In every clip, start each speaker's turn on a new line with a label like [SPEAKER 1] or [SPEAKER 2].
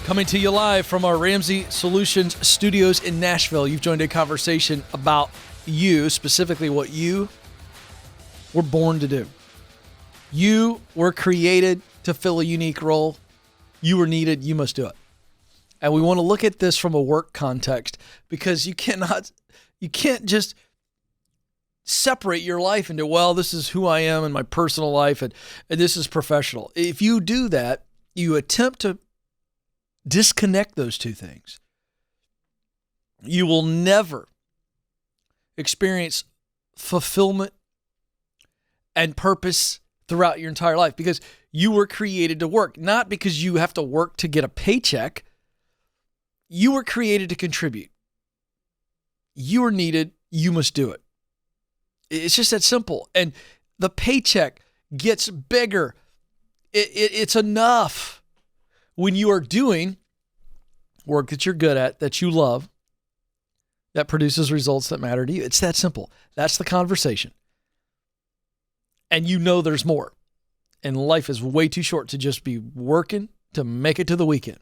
[SPEAKER 1] Coming to you live from our Ramsey Solutions studios in Nashville. You've joined a conversation about you, specifically what you were born to do. You were created to fill a unique role. You were needed. You must do it. And we want to look at this from a work context because you can't just separate your life into, well, this is who I am in my personal life and this is professional. If you do that, you attempt to disconnect those two things, you will never experience fulfillment and purpose throughout your entire life because you were created to work, not because you have to work to get a paycheck. You were created to contribute. You are needed. You must do it. It's just that simple. And the paycheck gets bigger. It's enough when you are doing work that you're good at, that you love, that produces results that matter to you. It's that simple. That's the conversation. And you know there's more. And life is way too short to just be working to make it to the weekend.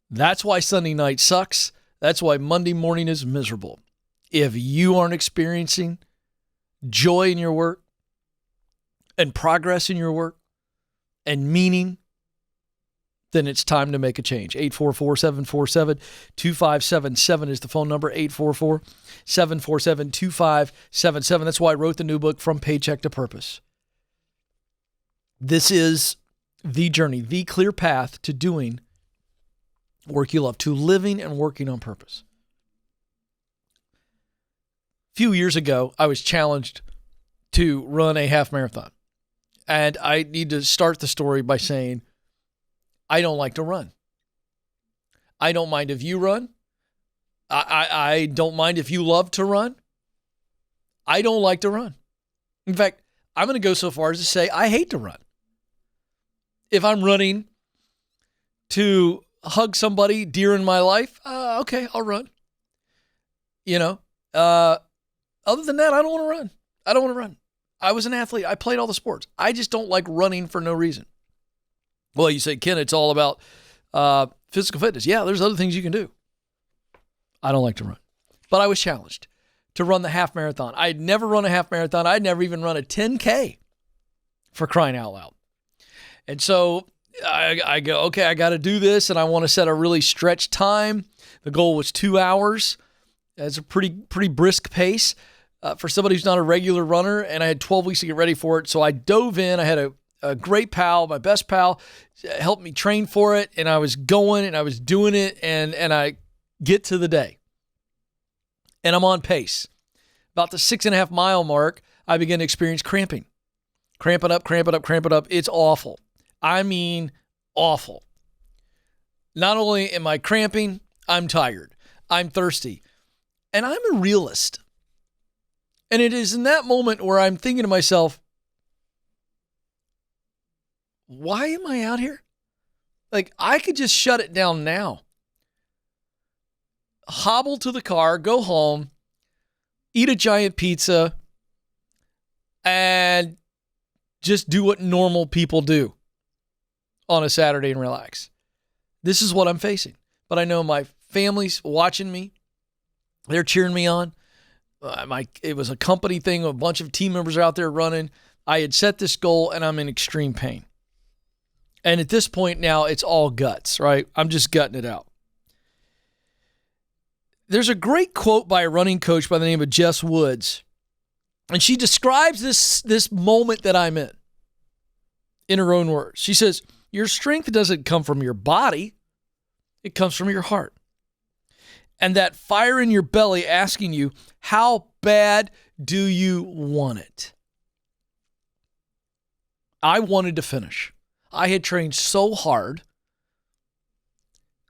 [SPEAKER 1] That's why Sunday night sucks. That's why Monday morning is miserable. If you aren't experiencing joy in your work and progress in your work and meaning, then it's time to make a change. 844-747-2577 is the phone number, 844-747-2577. That's why I wrote the new book, From Paycheck to Purpose. This is the journey, the clear path to doing work you love, to living and working on purpose. A few years ago, I was challenged to run a half marathon. And I need to start the story by saying, I don't like to run. I don't mind if you run. I don't mind if you love to run. I don't like to run. In fact, I'm going to go so far as to say I hate to run. If I'm running to hug somebody dear in my life, okay, I'll run. Other than that, I don't want to run. I don't want to run. I was an athlete. I played all the sports. I just don't like running for no reason. Well, you say, Ken, it's all about physical fitness. Yeah, there's other things you can do. I don't like to run. But I was challenged to run the half marathon. I had never run a half marathon. I'd never even run a 10K, for crying out loud. And so I go, okay, I got to do this, and I want to set a really stretched time. The goal was 2 hours. That's a pretty brisk pace for somebody who's not a regular runner, and I had 12 weeks to get ready for it. So I dove in. I had a great pal, my best pal, helped me train for it, and I was going and I was doing it, and I get to the day, and I'm on pace. About the 6.5 mile mark, I begin to experience cramping. Cramping up. It's awful. I mean, awful. Not only am I cramping, I'm tired. I'm thirsty. And I'm a realist. And it is in that moment where I'm thinking to myself, why am I out here? Like, I could just shut it down now. Hobble to the car, go home, eat a giant pizza, and just do what normal people do on a Saturday and relax. This is what I'm facing. But I know my family's watching me. They're cheering me on. It was a company thing. A bunch of team members are out there running. I had set this goal, and I'm in extreme pain. And at this point now, it's all guts, right? I'm just gutting it out. There's a great quote by a running coach by the name of Jess Woods. And she describes this moment that I'm in her own words. She says, your strength doesn't come from your body. It comes from your heart. And that fire in your belly asking you, how bad do you want it? I wanted to finish. I had trained so hard.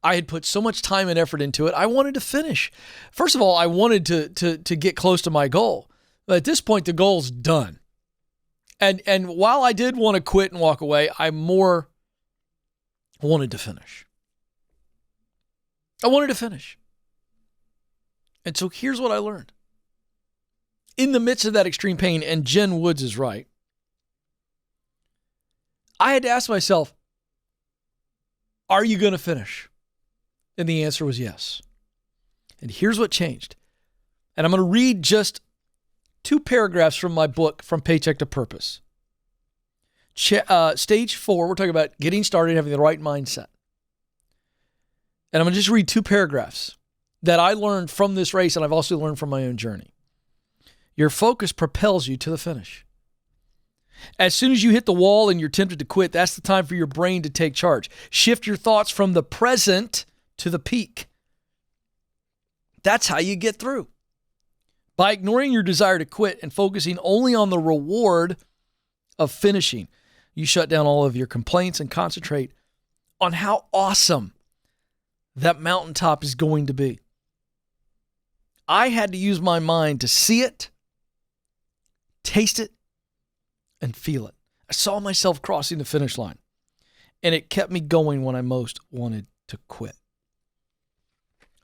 [SPEAKER 1] I had put so much time and effort into it. I wanted to finish. First of all, I wanted to get close to my goal. But at this point, the goal's done. And while I did want to quit and walk away, I more wanted to finish. I wanted to finish. And so here's what I learned. In the midst of that extreme pain, and Jen Woods is right, I had to ask myself, Are you going to finish? And the answer was yes. And here's what changed. And I'm going to read just 2 paragraphs from my book, From Paycheck to Purpose. Stage 4, we're talking about getting started and having the right mindset. And I'm going to just read 2 paragraphs that I learned from this race, and I've also learned from my own journey. Your focus propels you to the finish. As soon as you hit the wall and you're tempted to quit, that's the time for your brain to take charge. Shift your thoughts from the present to the peak. That's how you get through. By ignoring your desire to quit and focusing only on the reward of finishing, you shut down all of your complaints and concentrate on how awesome that mountaintop is going to be. I had to use my mind to see it, taste it, and feel it. I saw myself crossing the finish line, and it kept me going when I most wanted to quit.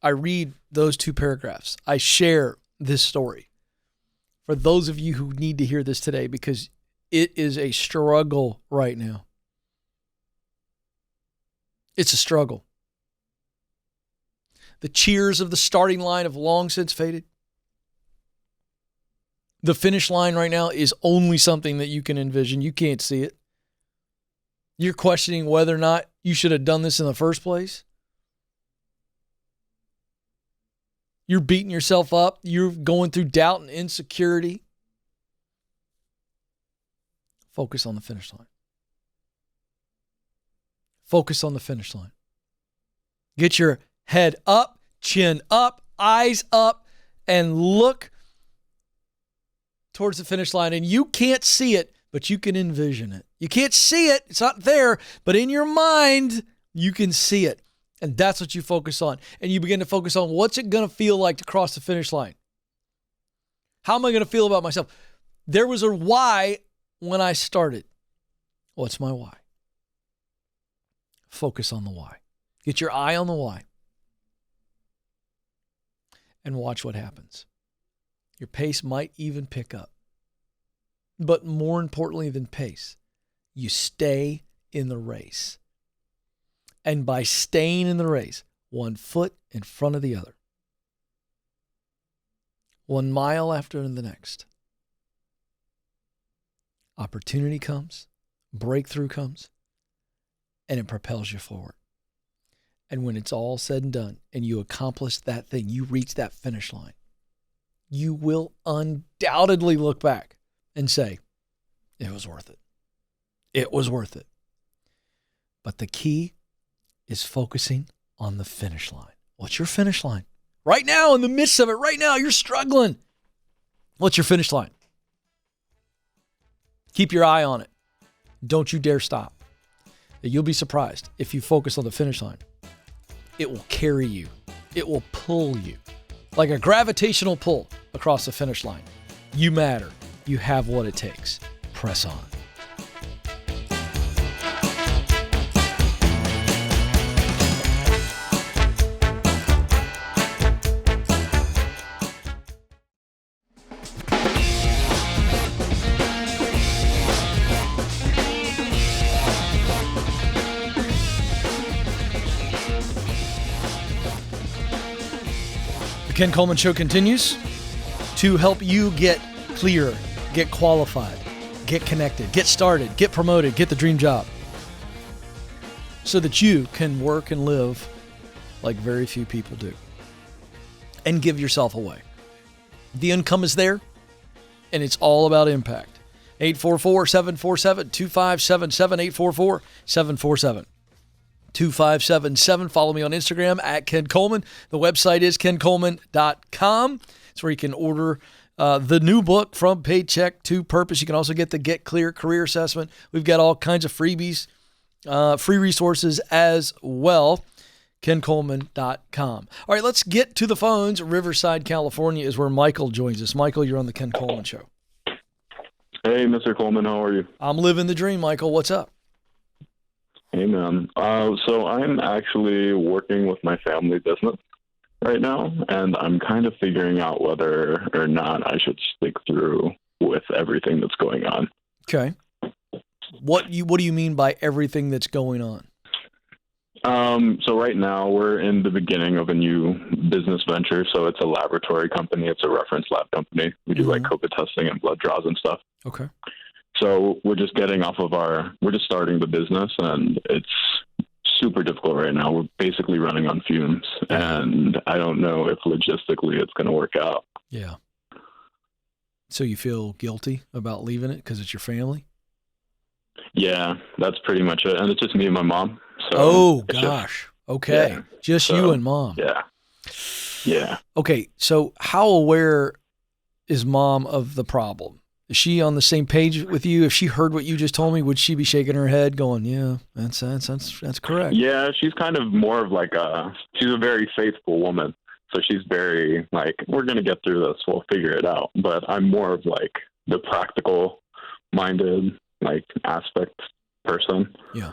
[SPEAKER 1] I read those 2 paragraphs. I share this story for those of you who need to hear this today, because it is a struggle right now. It's a struggle. The cheers of the starting line have long since faded. The finish line right now is only something that you can envision. You can't see it. You're questioning whether or not you should have done this in the first place. You're beating yourself up. You're going through doubt and insecurity. Focus on the finish line. Focus on the finish line. Get your head up, chin up, eyes up, and look towards the finish line. And you can't see it, but you can envision it. You can't see it. It's not there, but in your mind, you can see it. And that's what you focus on. And you begin to focus on, what's it going to feel like to cross the finish line? How am I going to feel about myself? There was a why when I started. What's my why? Focus on the why. Get your eye on the why. And watch what happens. Your pace might even pick up. But more importantly than pace, you stay in the race. And by staying in the race, 1 foot in front of the other, 1 mile after the next, opportunity comes, breakthrough comes, and it propels you forward. And when it's all said and done, and you accomplish that thing, you reach that finish line, you will undoubtedly look back and say, it was worth it. It was worth it. But the key is focusing on the finish line. What's your finish line? Right now, in the midst of it, right now, you're struggling. What's your finish line? Keep your eye on it. Don't you dare stop. You'll be surprised if you focus on the finish line. It will carry you. It will pull you like a gravitational pull across the finish line. You matter. You have what it takes. Press on. Ken Coleman Show continues to help you get clear, get qualified, get connected, get started, get promoted, get the dream job, so that you can work and live like very few people do and give yourself away. The income is there, and it's all about impact. 844-747-2577, 844-747-2577. Follow me on Instagram at Ken Coleman. The website is kencoleman.com. It's where you can order the new book, From Paycheck to Purpose. You can also get the Get Clear Career Assessment. We've got all kinds of freebies, free resources as well. kencoleman.com. All right, let's get to the phones. Riverside, California is where Michael joins us. Michael, you're on the Ken Coleman Show.
[SPEAKER 2] Hey, Mr. Coleman, how are you?
[SPEAKER 1] I'm living the dream, Michael. What's up?
[SPEAKER 2] Hey, man. So I'm actually working with my family business right now, and I'm kind of figuring out whether or not I should stick through with everything that's going on.
[SPEAKER 1] Okay. What do you mean by everything that's going on?
[SPEAKER 2] So right now we're in the beginning of a new business venture. So it's a laboratory company. It's a reference lab company. We do like COVID testing and blood draws and stuff.
[SPEAKER 1] Okay.
[SPEAKER 2] So we're just we're just starting the business, and it's super difficult right now. We're basically running on fumes, and I don't know if logistically it's going to work out.
[SPEAKER 1] Yeah. So you feel guilty about leaving it because it's your family?
[SPEAKER 2] Yeah, that's pretty much it. And it's just me and my mom. So
[SPEAKER 1] oh, gosh. Okay.
[SPEAKER 2] Yeah.
[SPEAKER 1] Just
[SPEAKER 2] So,
[SPEAKER 1] you and mom.
[SPEAKER 2] Yeah. Yeah.
[SPEAKER 1] Okay. So how aware is mom of the problem? Is she on the same page with you? If she heard what you just told me, would she be shaking her head going, yeah, that's correct?
[SPEAKER 2] Yeah, she's kind of more of like she's a very faithful woman. So she's very like, we're going to get through this. We'll figure it out. But I'm more of like the practical minded, like aspect person.
[SPEAKER 1] Yeah.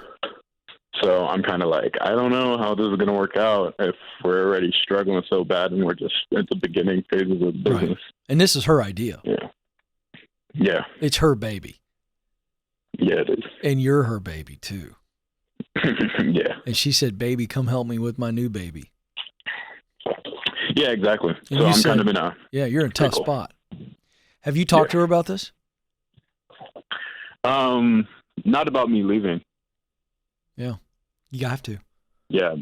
[SPEAKER 2] So I'm kind of like, I don't know how this is going to work out if we're already struggling so bad and we're just at the beginning phases of business.
[SPEAKER 1] Right. And this is her idea.
[SPEAKER 2] Yeah. Yeah.
[SPEAKER 1] It's her baby.
[SPEAKER 2] Yeah, it is.
[SPEAKER 1] And you're her baby too.
[SPEAKER 2] Yeah.
[SPEAKER 1] And she said, baby, come help me with my new baby.
[SPEAKER 2] Yeah, exactly.
[SPEAKER 1] And
[SPEAKER 2] so I'm
[SPEAKER 1] said,
[SPEAKER 2] kind of in a...
[SPEAKER 1] Yeah, you're in a tough spot. Have you talked to her about this?
[SPEAKER 2] Not about me leaving.
[SPEAKER 1] Yeah. You have to.
[SPEAKER 2] Yeah.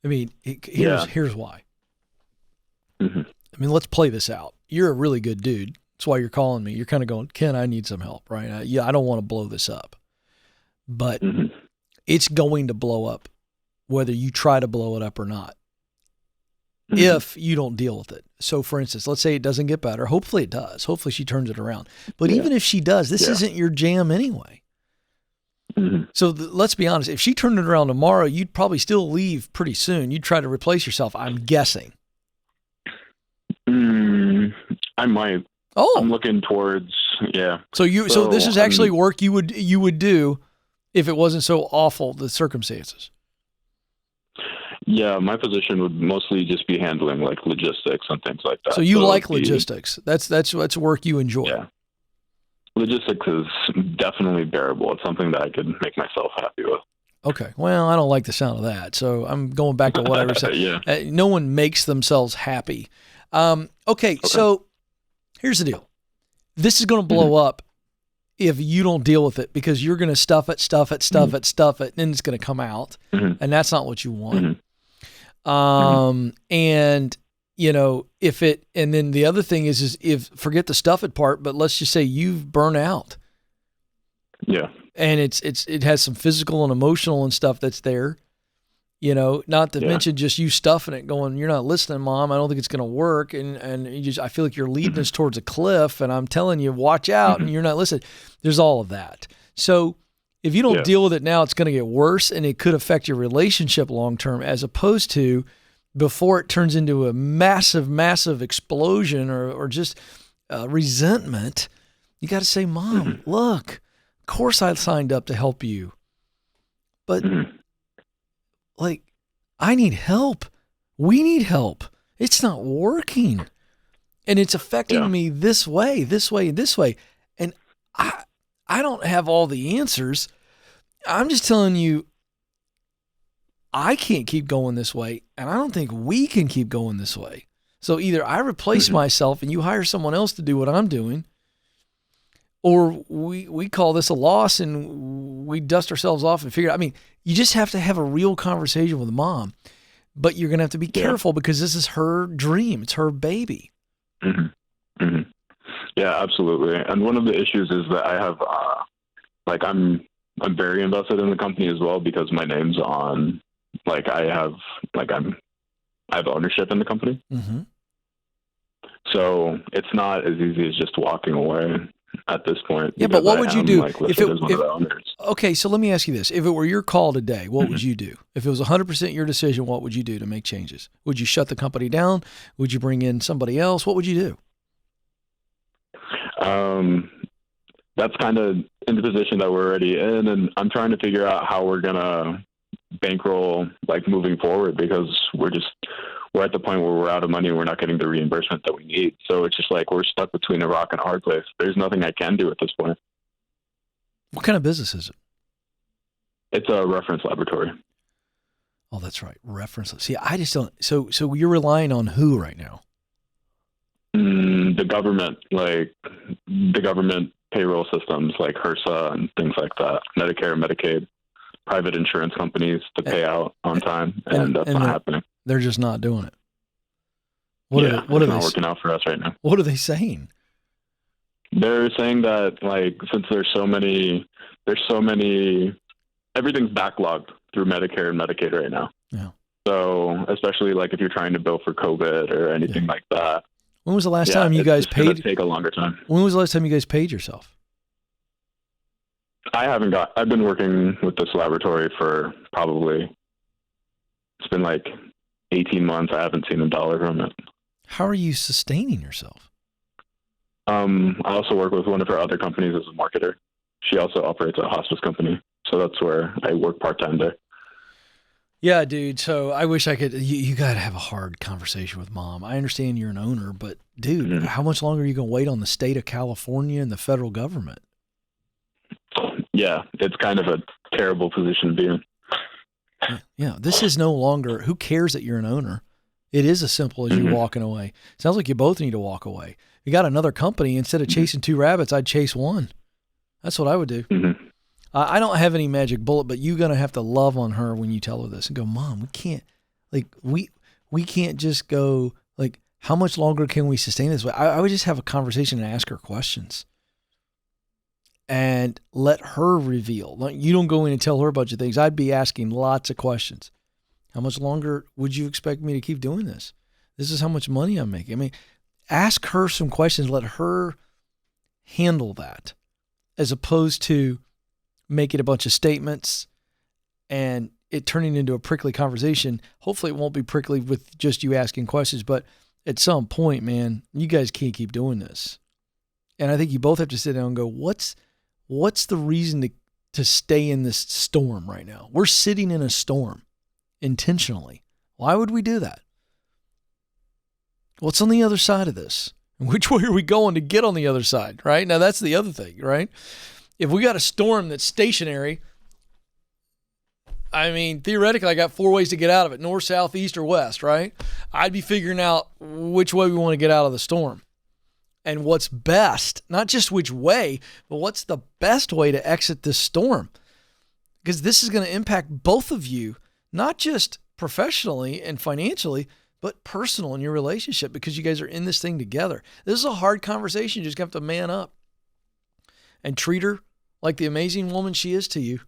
[SPEAKER 1] I mean, here's why.
[SPEAKER 2] Mm-hmm.
[SPEAKER 1] I mean, let's play this out. You're a really good dude. That's why you're calling me. You're kind of going, Ken, I need some help, right? I don't want to blow this up. But it's going to blow up whether you try to blow it up or not. If you don't deal with it. So for instance, let's say it doesn't get better. Hopefully it does. Hopefully she turns it around. But even if she does, this isn't your jam anyway. So let's be honest. If she turned it around tomorrow, you'd probably still leave pretty soon. You'd try to replace yourself, I'm guessing.
[SPEAKER 2] I might.
[SPEAKER 1] Oh.
[SPEAKER 2] I'm looking towards,
[SPEAKER 1] So this is actually work you would do if it wasn't so awful, the circumstances.
[SPEAKER 2] Yeah, my position would mostly just be handling like logistics and things like that.
[SPEAKER 1] So you like logistics. That's work you enjoy.
[SPEAKER 2] Yeah. Logistics is definitely bearable. It's something that I could make myself happy with.
[SPEAKER 1] Okay. Well, I don't like the sound of that. So I'm going back to what I was saying. No one makes themselves happy. Okay. So here's the deal. This is going to blow up if you don't deal with it because you're going to stuff it, and then it's going to come out. And that's not what you want. And and then the other thing is if forget the stuff it part, but let's just say you've burned out.
[SPEAKER 2] Yeah.
[SPEAKER 1] And it has some physical and emotional and stuff that's there, not to mention just you stuffing it going, you're not listening, Mom. I don't think it's going to work. And I feel like you're leading us towards a cliff and I'm telling you, watch out and you're not listening. There's all of that. So if you don't deal with it now, it's going to get worse and it could affect your relationship long-term as opposed to before it turns into a massive, massive explosion or just resentment. You got to say, Mom, look, of course I signed up to help you, but I need help. We need help. It's not working and it's affecting me this way, this way, and this way. And I don't have all the answers. I'm just telling you, I can't keep going this way, and I don't think we can keep going this way. So either I replace myself and you hire someone else to do what I'm doing, or we call this a loss and we dust ourselves off and figure it out. I mean, you just have to have a real conversation with Mom, but you're going to have to be careful because this is her dream. It's her baby.
[SPEAKER 2] Yeah, absolutely. And one of the issues is that I have, I'm very invested in the company as well because my name's on, I have ownership in the company. So it's not as easy as just walking away at this point.
[SPEAKER 1] Yeah, but what would you do
[SPEAKER 2] if
[SPEAKER 1] okay, so let me ask you this. If it were your call today, what would you do? If it was 100% your decision, what would you do to make changes? Would you shut the company down? Would you bring in somebody else? What would you do?
[SPEAKER 2] That's kind of in the position that we're already in, and I'm trying to figure out how we're going to bankroll moving forward because we're at the point where we're out of money and we're not getting the reimbursement that we need. So it's just we're stuck between a rock and a hard place. There's nothing I can do at this point.
[SPEAKER 1] What kind of business is it?
[SPEAKER 2] It's a reference laboratory.
[SPEAKER 1] Oh, that's right. Reference. See, I just don't. So you're relying on who right now?
[SPEAKER 2] The government, like the government payroll systems like HRSA and things like that, Medicare, Medicaid, private insurance companies to pay out on time, and that's not happening.
[SPEAKER 1] They're just not doing it.
[SPEAKER 2] What are they working out for us right now?
[SPEAKER 1] What are they saying?
[SPEAKER 2] They're saying that, like, since there's so many, everything's backlogged through Medicare and Medicaid right now.
[SPEAKER 1] Yeah.
[SPEAKER 2] So, especially like if you're trying to bill for COVID or anything like that.
[SPEAKER 1] When was the last time you guys paid?
[SPEAKER 2] It's going to take a longer time.
[SPEAKER 1] When was the last time you guys paid yourself?
[SPEAKER 2] I've been working with this laboratory for probably, it's been like 18 months. I haven't seen $1 from it.
[SPEAKER 1] How are you sustaining yourself?
[SPEAKER 2] I also work with one of her other companies as a marketer. She also operates a hospice company. So that's where I work part-time there.
[SPEAKER 1] Yeah, dude. So I wish I could, you got to have a hard conversation with mom. I understand you're an owner, but dude, how much longer are you going to wait on the state of California and the federal government?
[SPEAKER 2] Yeah, it's kind of a terrible position to be in.
[SPEAKER 1] Yeah, this is no longer, who cares that you're an owner? It is as simple as you walking away. Sounds like you both need to walk away. You got another company, instead of chasing 2 rabbits, I'd chase 1. That's what I would do. I don't have any magic bullet, but you're going to have to love on her when you tell her this and go, Mom, we can't, like, we can't just go, like, how much longer can we sustain this way? I would just have a conversation and ask her questions and let her reveal. Like, you don't go in and tell her a bunch of things. I'd be asking lots of questions. How much longer would you expect me to keep doing this? This is how much money I'm making. I mean, ask her some questions. Let her handle that as opposed to making a bunch of statements and it turning into a prickly conversation. Hopefully it won't be prickly with just you asking questions, but at some point, man, you guys can't keep doing this. And I think you both have to sit down and go, what's the reason to stay in this storm right now? We're sitting in a storm intentionally. Why would we do that? What's on the other side of this? Which way are we going to get on the other side, right? Now, that's the other thing, right? If we got a storm that's stationary, I mean, theoretically, I got 4 ways to get out of it, north, south, east, or west, right? I'd be figuring out which way we want to get out of the storm and what's best, not just which way, but what's the best way to exit this storm. Because this is going to impact both of you, not just professionally and financially, but personal in your relationship, because you guys are in this thing together. This is a hard conversation. You just have to man up and treat her like the amazing woman she is to you.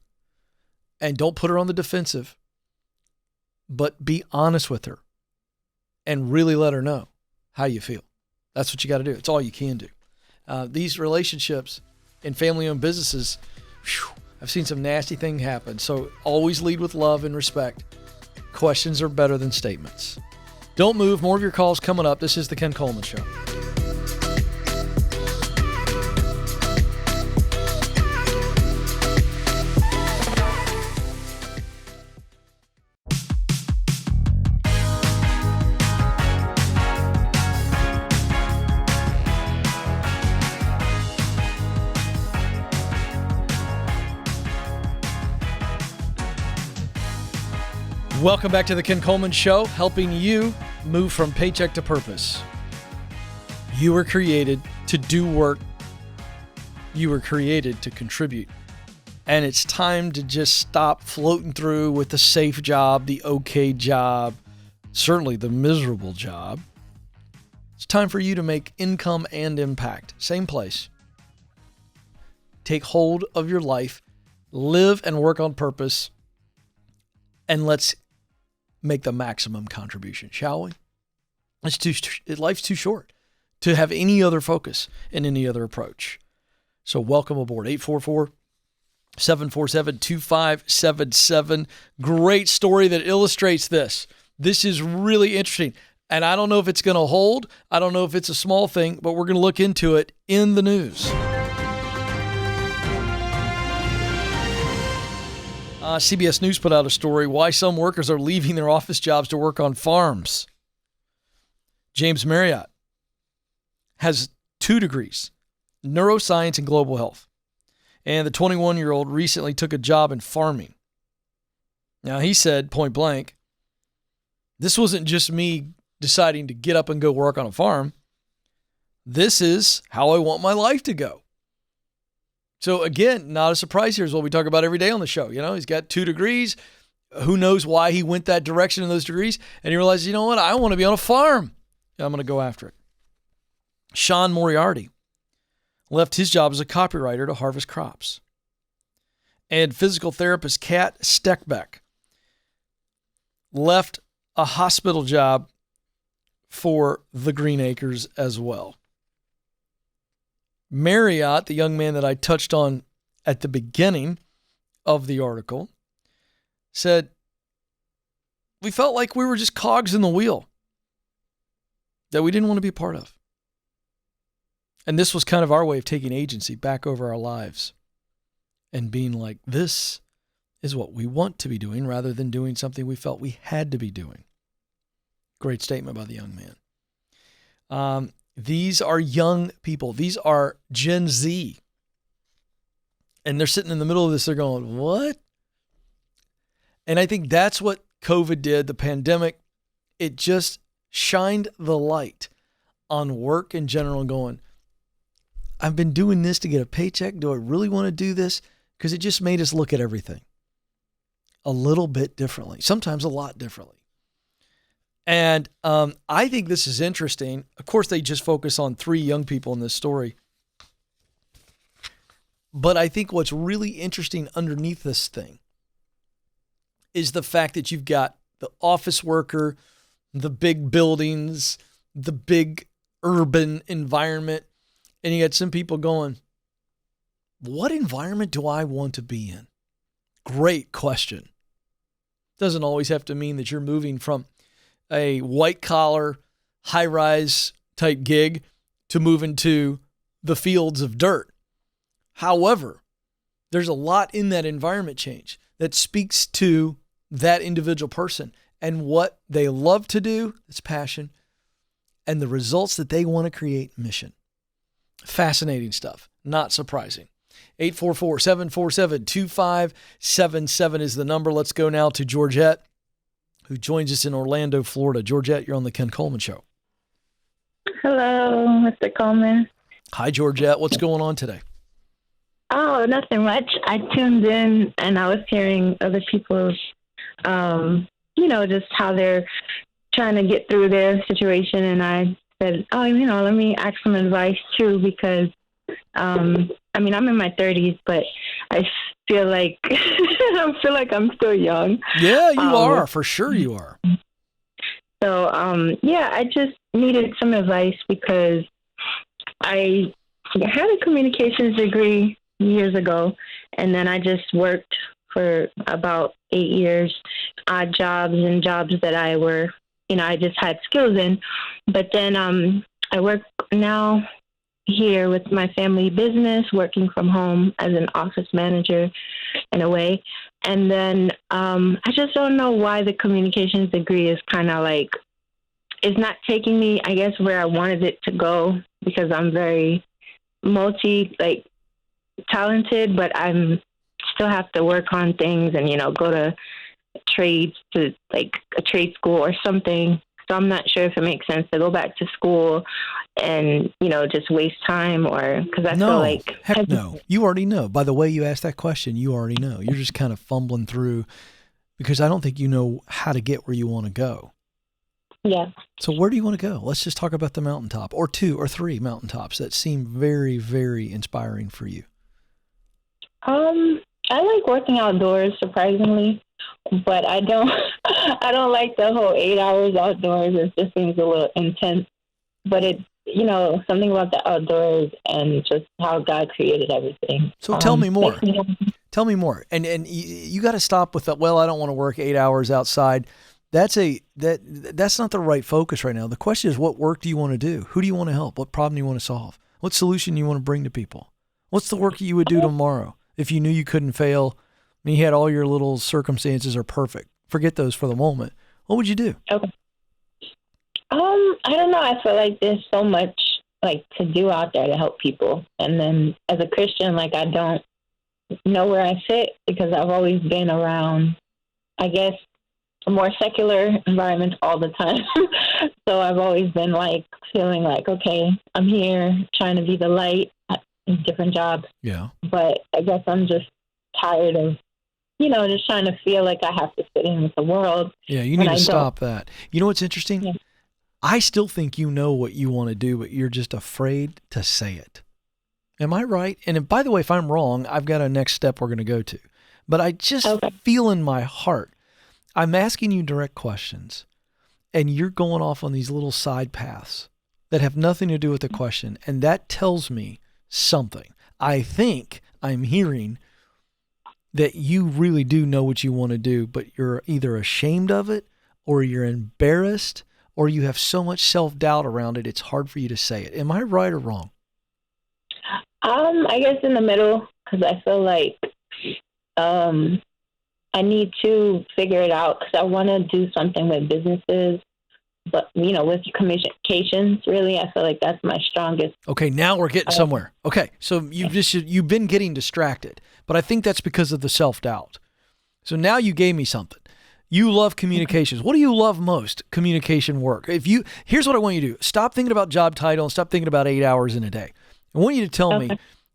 [SPEAKER 1] And don't put her on the defensive, but be honest with her and really let her know how you feel. That's what you got to do. It's all you can do. These relationships in family-owned businesses, I've seen some nasty things happen. So always lead with love and respect. Questions are better than statements. Don't move. More of your calls coming up. This is the Ken Coleman Show. Welcome back to the Ken Coleman Show, helping you move from paycheck to purpose. You were created to do work. You were created to contribute. And it's time to just stop floating through with the safe job, the okay job, certainly the miserable job. It's time for you to make income and impact. Same place. Take hold of your life, live and work on purpose, and let's make the maximum contribution, shall we? Life's too short to have any other focus and any other approach. So welcome aboard. 844-747-2577. Great story that illustrates this. This is really interesting. And I don't know if it's going to hold. I don't know if it's a small thing, but we're going to look into it in the news. CBS News put out a story, why some workers are leaving their office jobs to work on farms. James Marriott has 2 degrees, neuroscience and global health. And the 21-year-old recently took a job in farming. Now, he said, point blank, This wasn't just me deciding to get up and go work on a farm. This is how I want my life to go. So again, not a surprise here is what we talk about every day on the show. He's got 2 degrees. Who knows why he went that direction in those degrees? And he realized, you know what? I want to be on a farm. I'm going to go after it. Sean Moriarty left his job as a copywriter to harvest crops. And physical therapist Kat Steckbeck left a hospital job for the Green Acres as well. Marriott, the young man that I touched on at the beginning of the article, said, we felt like we were just cogs in the wheel that we didn't want to be a part of. And this was kind of our way of taking agency back over our lives and being like, this is what we want to be doing rather than doing something we felt we had to be doing. Great statement by the young man. These are young people. These are Gen Z. And they're sitting in the middle of this. They're going, what? And I think that's what COVID did, the pandemic. It just shined the light on work in general, going, I've been doing this to get a paycheck. Do I really want to do this? Because it just made us look at everything a little bit differently, sometimes a lot differently. And I think this is interesting. Of course, they just focus on 3 young people in this story. But I think what's really interesting underneath this thing is the fact that you've got the office worker, the big buildings, the big urban environment, and you got some people going, what environment do I want to be in? Great question. Doesn't always have to mean that you're moving from a white collar, high rise type gig to move into the fields of dirt. However, there's a lot in that environment change that speaks to that individual person and what they love to do, it's passion, and the results that they want to create, mission. Fascinating stuff. Not surprising. 844-747-2577 is the number. Let's go now to Georgette, who joins us in Orlando, Florida. Georgette, you're on the Ken Coleman Show.
[SPEAKER 3] Hello, Mr. Coleman.
[SPEAKER 1] Hi, Georgette. What's going on today?
[SPEAKER 3] Oh, nothing much. I tuned in and I was hearing other people's, just how they're trying to get through their situation. And I said, let me ask some advice too, because, I'm in my 30s, but I feel like I'm still young.
[SPEAKER 1] Yeah, you are. For sure you are.
[SPEAKER 3] So, I just needed some advice because I had a communications degree years ago, and then I just worked for about 8 years, odd jobs and jobs that I just had skills in. But then I work now here with my family business, working from home as an office manager in a way. And then I just don't know why the communications degree is kind of like, it's not taking me, I guess, where I wanted it to go, because I'm very talented, but I'm still have to work on things and, go to trades, to like a trade school or something. So I'm not sure if it makes sense to go back to school and, just waste time, or because I feel like...
[SPEAKER 1] Heck no. You already know. By the way you asked that question, you already know. You're just kind of fumbling through because I don't think you know how to get where you want to go.
[SPEAKER 3] Yeah.
[SPEAKER 1] So where do you want to go? Let's just talk about the mountaintop, or 2 or 3 mountaintops that seem very, very inspiring for you.
[SPEAKER 3] I like working outdoors, surprisingly, but I don't like the whole 8 hours outdoors. It just seems a little intense, but it, something about the outdoors and just how God created everything.
[SPEAKER 1] So tell me more. Tell me more. And you got to stop with that. Well, I don't want to work 8 hours outside. That's not the right focus right now. The question is, what work do you want to do? Who do you want to help? What problem do you want to solve? What solution do you want to bring to people? What's the work you would do tomorrow if you knew you couldn't fail? I mean, you had all your little circumstances are perfect. Forget those for the moment. What would you do?
[SPEAKER 3] Okay. I don't know. I feel like there's so much to do out there to help people. And then as a Christian, I don't know where I fit, because I've always been around, I guess, more secular environments all the time. So I've always been like feeling like, okay, I'm here trying to be the light in different jobs.
[SPEAKER 1] Yeah.
[SPEAKER 3] But I guess I'm just tired of, just trying to feel like I have to fit in with the world.
[SPEAKER 1] Yeah, you need to stop that. You know what's interesting? Yeah. I still think you know what you want to do, but you're just afraid to say it. Am I right? And by the way, if I'm wrong, I've got a next step we're going to go to. But I just feel in my heart, I'm asking you direct questions, and you're going off on these little side paths that have nothing to do with the question. And that tells me something. I think I'm hearing that you really do know what you want to do, but you're either ashamed of it, or you're embarrassed, or you have so much self-doubt around it, it's hard for you to say it. Am I right or wrong?
[SPEAKER 3] I guess in the middle, because I feel like I need to figure it out, because I want to do something with businesses, but, with communications, really, I feel like that's my strongest.
[SPEAKER 1] Okay, now we're getting somewhere. Okay, so you've been getting distracted, but I think that's because of the self-doubt. So now you gave me something. You love communications. What do you love most? Communication work. Here's what I want you to do. Stop thinking about job title and stop thinking about 8 hours in a day. I want you to tell me,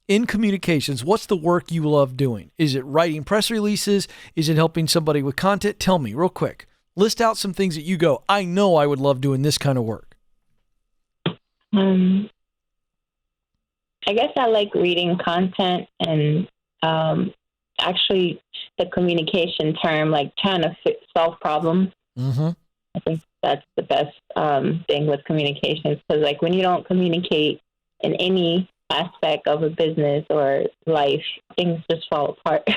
[SPEAKER 1] in communications, what's the work you love doing? Is it writing press releases? Is it helping somebody with content? Tell me real quick. List out some things that you go, I know I would love doing this kind of work.
[SPEAKER 3] I guess I like reading content and actually the communication term, like trying to solve problems. Mm-hmm. I think that's the best thing with communications, because like when you don't communicate in any aspect of a business or life, things just fall apart.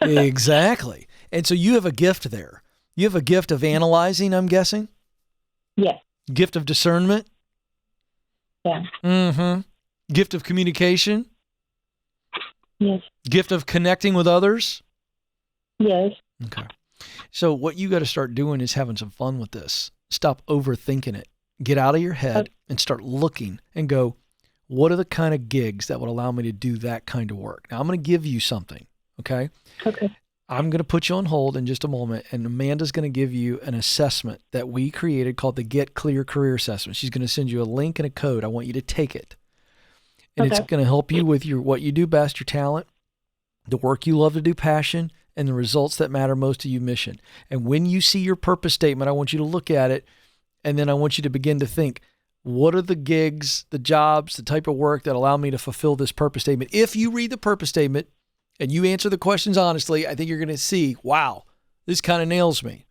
[SPEAKER 1] Exactly. And so you have a gift there. You have a gift of analyzing, I'm guessing?
[SPEAKER 3] Yes.
[SPEAKER 1] Gift of discernment?
[SPEAKER 3] Yeah.
[SPEAKER 1] Mm-hmm. Gift of communication?
[SPEAKER 3] Yes.
[SPEAKER 1] Gift of connecting with others?
[SPEAKER 3] Yes.
[SPEAKER 1] Okay. So what you got to start doing is having some fun with this. Stop overthinking it. Get out of your head and start looking and go, what are the kind of gigs that would allow me to do that kind of work? Now, I'm going to give you something, okay?
[SPEAKER 3] Okay.
[SPEAKER 1] I'm going to put you on hold in just a moment, and Amanda's going to give you an assessment that we created called the Get Clear Career Assessment. She's going to send you a link and a code. I want you to take it. And it's going to help you with what you do best, your talent, the work you love to do, passion, and the results that matter most to you, mission. And when you see your purpose statement, I want you to look at it, and then I want you to begin to think, what are the gigs, the jobs, the type of work that allow me to fulfill this purpose statement? If you read the purpose statement and you answer the questions honestly, I think you're going to see, wow, this kind of nails me.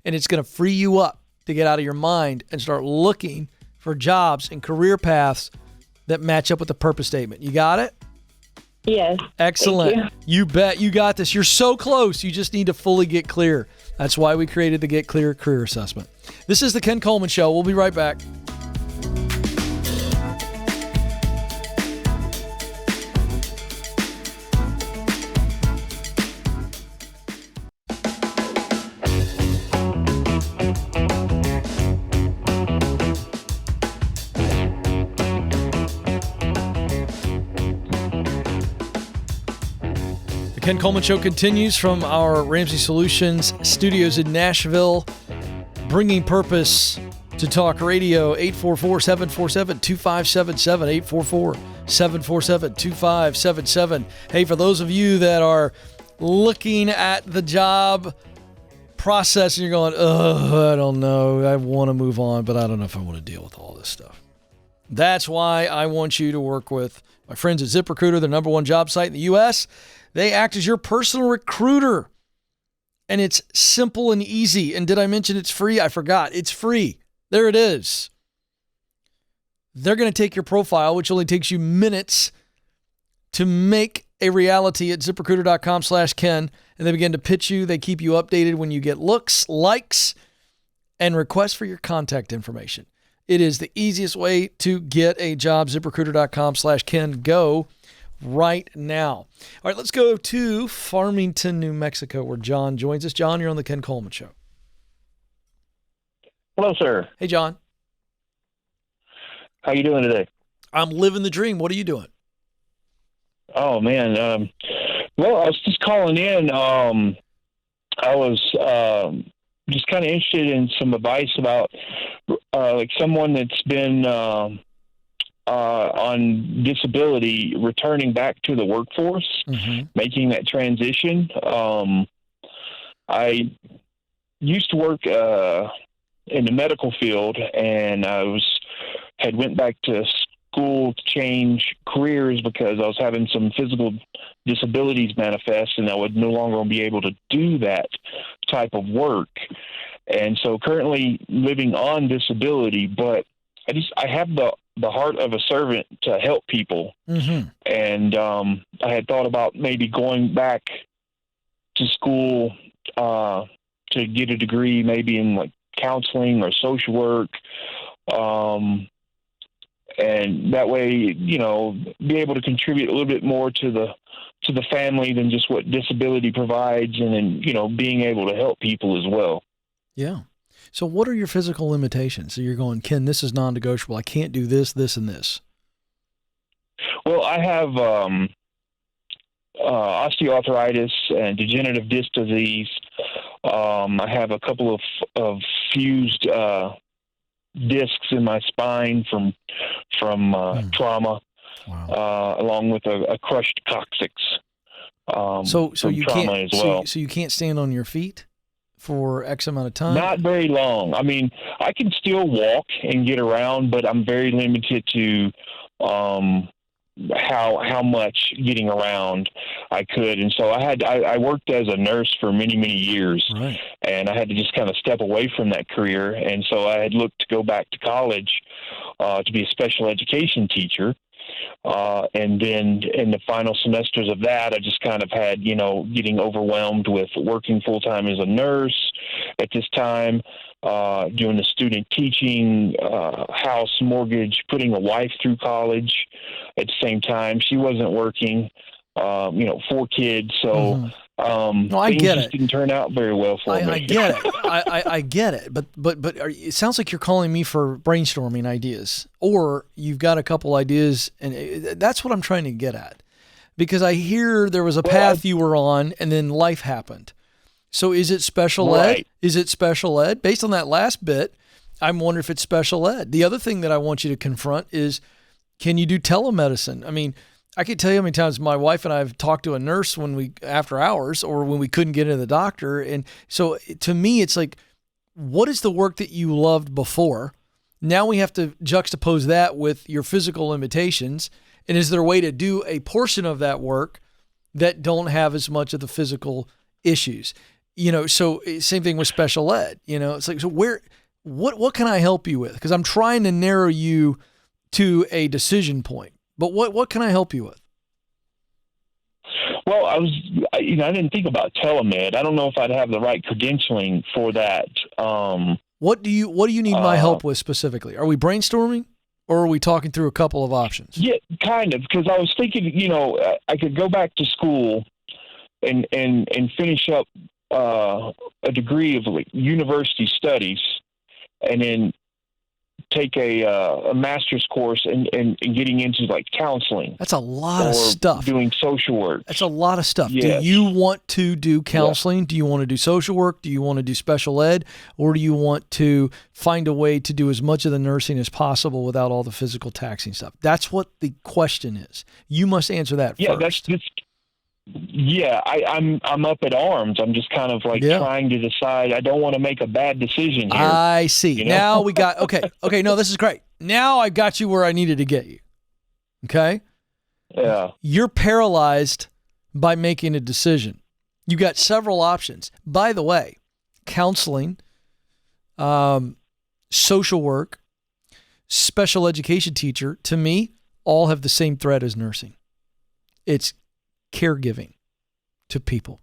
[SPEAKER 1] And it's going to free you up to get out of your mind and start looking for jobs and career paths that match up with the purpose statement. You got it?
[SPEAKER 3] Yes.
[SPEAKER 1] Excellent.
[SPEAKER 3] Thank
[SPEAKER 1] You bet. You got this. You're so close. You just need to fully get clear. That's why we created the Get Clear Career Assessment. This is the Ken Coleman Show. We'll be right back. Ken Coleman Show continues from our Ramsey Solutions studios in Nashville, bringing purpose to talk radio. 844-747-2577, 844-747-2577. Hey, for those of you that are looking at the job process and you're going, I don't know, I want to move on, but I don't know if I want to deal with all this stuff. That's why I want you to work with my friends at ZipRecruiter, the number one job site in the U.S. They act as your personal recruiter, and it's simple and easy. And did I mention it's free? I forgot. It's free. There it is. They're going to take your profile, which only takes you minutes to make a reality at ZipRecruiter.com/Ken, and they begin to pitch you. They keep you updated when you get looks, likes, and requests for your contact information. It is the easiest way to get a job. ZipRecruiter.com/Ken. Go right now. All right, let's go to Farmington, New Mexico, where John joins us. John, you're on the Ken Coleman Show.
[SPEAKER 4] Hello, sir.
[SPEAKER 1] Hey, John.
[SPEAKER 4] How you doing today?
[SPEAKER 1] I'm living the dream. What are you doing?
[SPEAKER 4] Oh, man. Well, I was just calling in. I was just kind of interested in some advice about like someone that's been on disability returning back to the workforce, making that transition. I used to work in the medical field, and I had went back to school to change careers because I was having some physical disabilities manifest, and I would no longer be able to do that type of work. And so currently living on disability, but I have the heart of a servant to help people. And I had thought about maybe going back to school to get a degree, maybe in like counseling or social work. And that way, you know, be able to contribute a little bit more to the family than just what disability provides, and then, you know, being able to help people as well.
[SPEAKER 1] Yeah. So what are your physical limitations? So you're going, Ken, this is non-negotiable. I can't do this, this, and this.
[SPEAKER 4] Well, I have osteoarthritis and degenerative disc disease. I have a couple of fused discs in my spine from trauma, along with a crushed coccyx.
[SPEAKER 1] So you can't
[SPEAKER 4] as well.
[SPEAKER 1] so you can't stand on your feet for X amount of time?
[SPEAKER 4] Not very long. I mean, I can still walk and get around, but I'm very limited to how much getting around I could. And so I worked as a nurse for many, many years, and I had to just kind of step away from that career. And so I had looked to go back to college to be a special education teacher. And then in the final semesters of that, I just kind of had, you know, getting overwhelmed with working full time as a nurse at this time, doing the student teaching, house mortgage, putting a wife through college at the same time. She wasn't working, 4 kids. So,
[SPEAKER 1] no, I
[SPEAKER 4] things
[SPEAKER 1] get
[SPEAKER 4] just
[SPEAKER 1] it.
[SPEAKER 4] didn't turn out very well for me.
[SPEAKER 1] I get it. I get it. But it sounds like you're calling me for brainstorming ideas, or you've got a couple ideas, and that's what I'm trying to get at. Because I hear there was a path you were on, and then life happened. So is it special ed? Is it special ed? Based on that last bit, I'm wondering if it's special ed. The other thing that I want you to confront is, can you do telemedicine? I mean, I can tell you how many times my wife and I have talked to a nurse after hours, or when we couldn't get into the doctor. And so to me, it's like, what is the work that you loved before? Now we have to juxtapose that with your physical limitations. And is there a way to do a portion of that work that don't have as much of the physical issues? You know, so same thing with special ed. You know, it's like, so what can I help you with? Because I'm trying to narrow you to a decision point. But what can I help you with?
[SPEAKER 4] Well, I didn't think about telemed. I don't know if I'd have the right credentialing for that.
[SPEAKER 1] What do you need my help with specifically? Are we brainstorming, or are we talking through a couple of options?
[SPEAKER 4] Yeah, kind of, because I was thinking, I could go back to school and finish up a degree of like university studies, and then take a master's course and getting into like counseling.
[SPEAKER 1] That's a lot of stuff.
[SPEAKER 4] Doing social work.
[SPEAKER 1] That's a lot of stuff.
[SPEAKER 4] Yes.
[SPEAKER 1] Do you want to do counseling? Do you want to do social work? Do you want to do special ed? Or do you want to find a way to do as much of the nursing as possible without all the physical taxing stuff? That's what the question is. You must answer that first. I'm up at arms. I'm just kind of like trying to decide. I don't want to make a bad decision here. I see. Now we got, okay. No, this is great. Now I got you where I needed to get you. Okay.
[SPEAKER 4] Yeah.
[SPEAKER 1] You're paralyzed by making a decision. You got several options. By the way, counseling, social work, special education teacher, to me, all have the same thread as nursing. It's caregiving to people.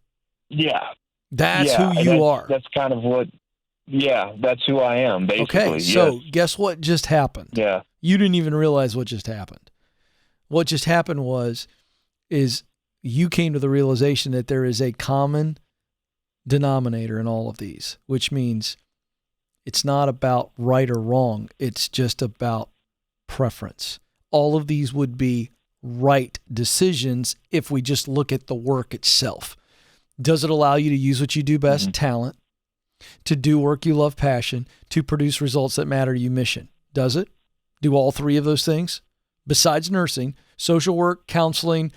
[SPEAKER 4] Yeah.
[SPEAKER 1] That's who you are.
[SPEAKER 4] That's kind of what, that's who I am, basically.
[SPEAKER 1] Okay, so guess what just happened?
[SPEAKER 4] Yeah.
[SPEAKER 1] You didn't even realize what just happened. What just happened is you came to the realization that there is a common denominator in all of these, which means it's not about right or wrong. It's just about preference. All of these would be right decisions if we just look at the work itself. Does it allow you to use what you do best? Mm-hmm. Talent. to do work you love, passion, to produce results that matter to you, mission. Does it? Do all three of those things? Besides nursing, social work, counseling,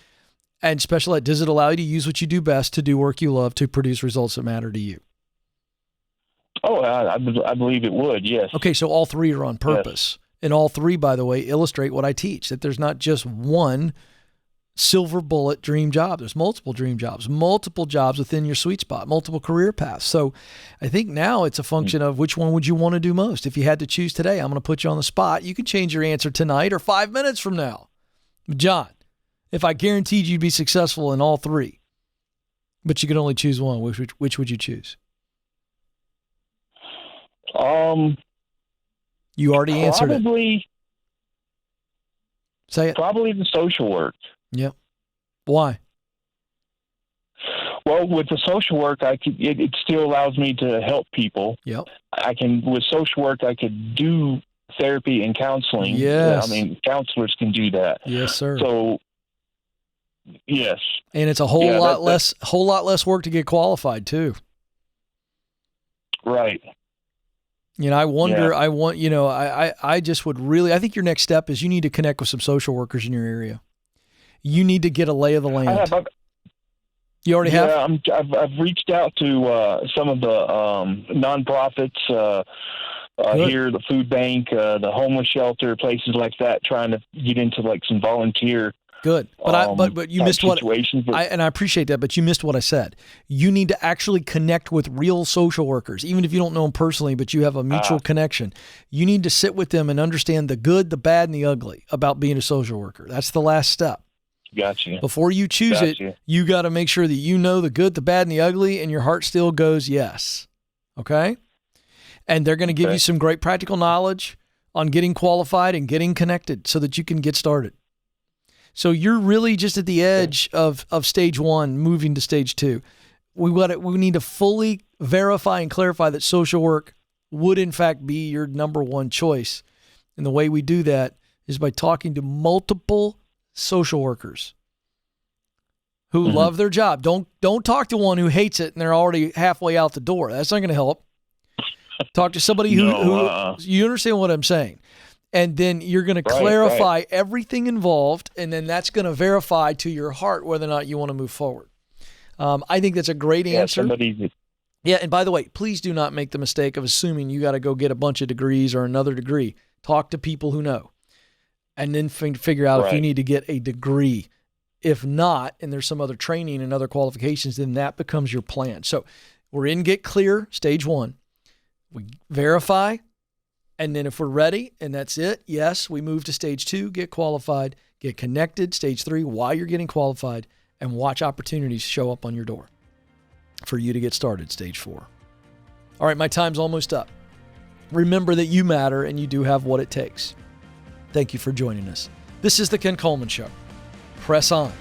[SPEAKER 1] and special ed, does it allow you to use what you do best to do work you love to produce results that matter to you?
[SPEAKER 4] Oh, I believe it would, yes.
[SPEAKER 1] Okay, so all three are on purpose. Yes. And all three, by the way, illustrate what I teach, that there's not just one silver bullet dream job. There's multiple dream jobs, multiple jobs within your sweet spot, multiple career paths. So I think now it's a function of which one would you want to do most. If you had to choose today, I'm going to put you on the spot. You could change your answer tonight or 5 minutes from now. John, if I guaranteed you'd be successful in all three, but you could only choose one, which would you choose? You already answered it. Say it.
[SPEAKER 4] Probably the social work.
[SPEAKER 1] Yep. Why?
[SPEAKER 4] Well, with the social work, it still allows me to help people.
[SPEAKER 1] Yep.
[SPEAKER 4] With social work, I could do therapy and counseling.
[SPEAKER 1] Yes.
[SPEAKER 4] Counselors can do that.
[SPEAKER 1] Yes, sir.
[SPEAKER 4] So, yes.
[SPEAKER 1] And it's a whole lot less work to get qualified too.
[SPEAKER 4] Right.
[SPEAKER 1] I wonder, I just would really, I think your next step is you need to connect with some social workers in your area. You need to get a lay of the land. You already have?
[SPEAKER 4] Yeah, I've reached out to some of the nonprofits here, the food bank, the homeless shelter, places like that, trying to get into like some volunteer.
[SPEAKER 1] Good, but you missed what, and I appreciate that, but you missed what I said. You need to actually connect with real social workers, even if you don't know them personally, but you have a mutual connection. You need to sit with them and understand the good, the bad, and the ugly about being a social worker. That's the last step.
[SPEAKER 4] Gotcha.
[SPEAKER 1] Before you choose it, you got to make sure that you know the good, the bad, and the ugly, and your heart still goes yes. Okay? And they're going to give you some great practical knowledge on getting qualified and getting connected so that you can get started. So you're really just at the edge of stage one, moving to stage two. We need to fully verify and clarify that social work would in fact be your number one choice. And the way we do that is by talking to multiple social workers who love their job. Don't talk to one who hates it and they're already halfway out the door. That's not going to help. Talk to somebody who you understand what I'm saying. And then you're going to clarify everything involved, and then that's going to verify to your heart whether or not you want to move forward. I think that's a great answer. Yeah, and by the way, please do not make the mistake of assuming you got to go get a bunch of degrees or another degree. Talk to people who know, and then figure out if you need to get a degree. If not, and there's some other training and other qualifications, then that becomes your plan. So we're in Get Clear, stage one. We verify. And then if we're ready and that's it, yes, we move to stage two, get qualified, get connected, stage three, while you're getting qualified, and watch opportunities show up on your door for you to get started, stage four. All right, my time's almost up. Remember that you matter and you do have what it takes. Thank you for joining us. This is the Ken Coleman Show. Press on.